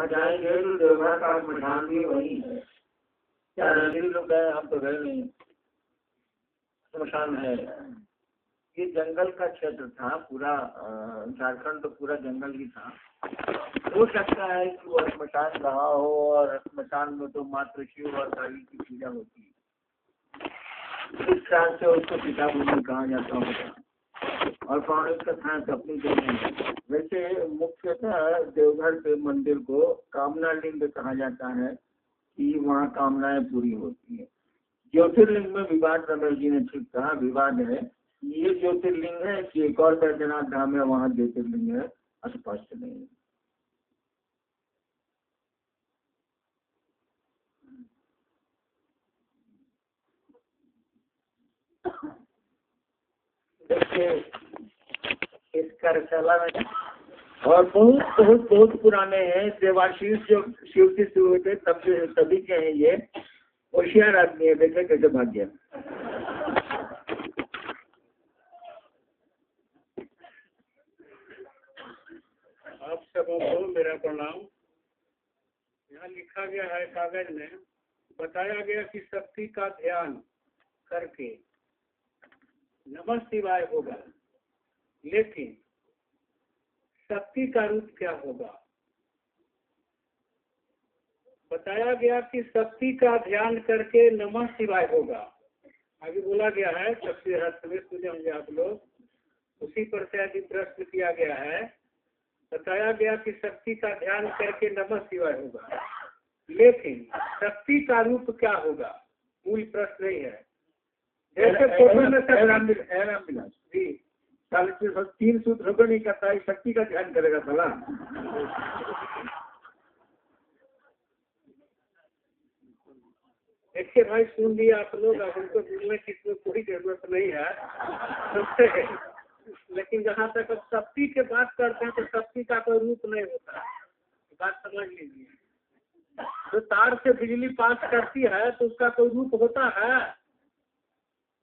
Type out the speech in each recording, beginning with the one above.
वहाँ जाएंगे तो देवघर का स्मशान भी वही है। क्या रंगीली लोग गए, हम तो गए नहीं। स्मशान है। ये जंगल का क्षेत्र था पूरा, झारखंड तो पूरा जंगल ही था। हो सकता है कि वो स्मशान रहा हो, और स्मशान में तो मात्र शिव और काली की पूजा होती है, इस ख्याल से उसको पिता भूमि कहा जाता होगा। और पौराणिक कथाएं अपनी जगह है। वैसे मुख्यतः देवघर के मंदिर को कामना लिंग कहा जाता है कि वहाँ कामनाएं पूरी होती है। ज्योतिर्लिंग में विवाद, रमेश जी ने ठीक कहा, विवाद है। ये ज्योतिर्लिंग है कि एक और बैद्यनाथ धाम है, वहाँ ज्योतिर्लिंग है, स्पष्ट नहीं है। देखिए इस कार्यशाला में और बहुत पुराने हैं। देवाशीष जो शिव के शुरू हुए थे तब से सभी के हैं। ये होशियार आदमी है, देखे कैसे भाग गया। आप सबों को मेरा प्रणाम। यहाँ लिखा गया है कागज में, बताया गया कि शक्ति का ध्यान करके नमः शिवाय होगा, लेकिन शक्ति का रूप क्या होगा? बताया गया कि शक्ति का ध्यान करके नमः शिवाय होगा। आगे बोला गया है, सबसे हस्त सुने होंगे आप लोग, उसी पर से आगे प्रश्न किया गया है। बताया गया कि शक्ति का ध्यान करके नमः शिवाय होगा, लेकिन शक्ति का रूप क्या होगा? मूल प्रश्न नहीं है। जैसे फोटो में रामविलास जी 3 सूत्र होकर नहीं करता है, शक्ति का ध्यान करेगा भला। देखिए भाई, सुन लिया आप लोग, अब हमको बोलने की इसमें कोई जरूरत नहीं है। लेकिन जहाँ तक अब शक्ति के बात करते हैं तो शक्ति का कोई रूप नहीं होता, बात समझ लीजिए। तो तार से बिजली पास करती है तो उसका कोई रूप होता है?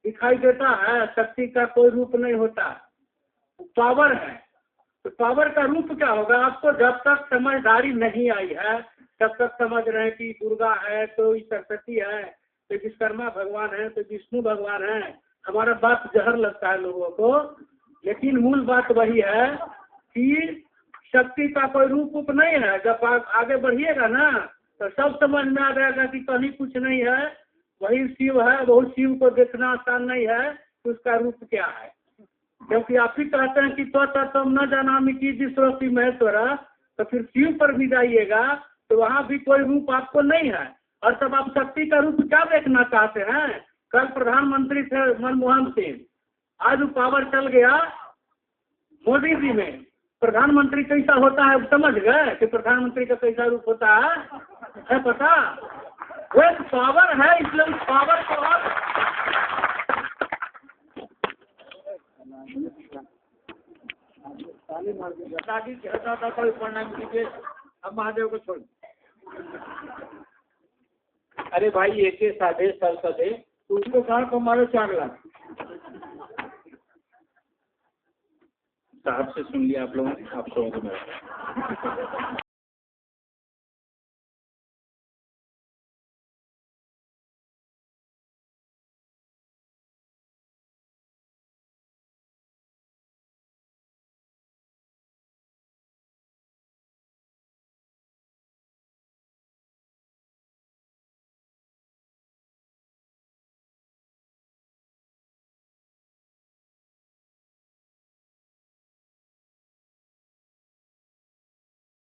दिखाई देता है? शक्ति का कोई रूप नहीं होता, पावर है। तो पावर का रूप क्या होगा? आपको जब तक समझदारी नहीं आई है तब तक समझ रहे हैं कि दुर्गा है तो सरस्वती है, तो विश्वकर्मा भगवान है, तो विष्णु भगवान है। हमारा बात जहर लगता है लोगों को, लेकिन मूल बात वही है कि शक्ति का कोई रूप नहीं है। जब आप आगे बढ़िएगा ना तो सब समझ में आ जाएगा कि कहीं कुछ नहीं है, वही शिव है। बहुत शिव को देखना आसान नहीं है कि उसका रूप क्या है, क्योंकि आप ही कहते हैं कि तो न जानामि की विश्वसी महेश्वर, तो फिर शिव पर भी जाइएगा तो वहाँ भी कोई रूप आपको नहीं है। और तब आप शक्ति का रूप क्या देखना चाहते हैं? कल प्रधानमंत्री थे मनमोहन सिंह, आज वो पावर चल गया मोदी जी में। प्रधानमंत्री कैसा होता है समझ गए कि प्रधानमंत्री का कैसा रूप होता है पता? वो एक पावर है, इसलिए उस पावर को कोई प्रणाम कीजिए। अब महादेव को छोड़। अरे भाई एक साधे सर सदे तो उसको कहाँ को मारो 4 लाख। साहब से सुन लिया आप लोगों ने, आप समझ में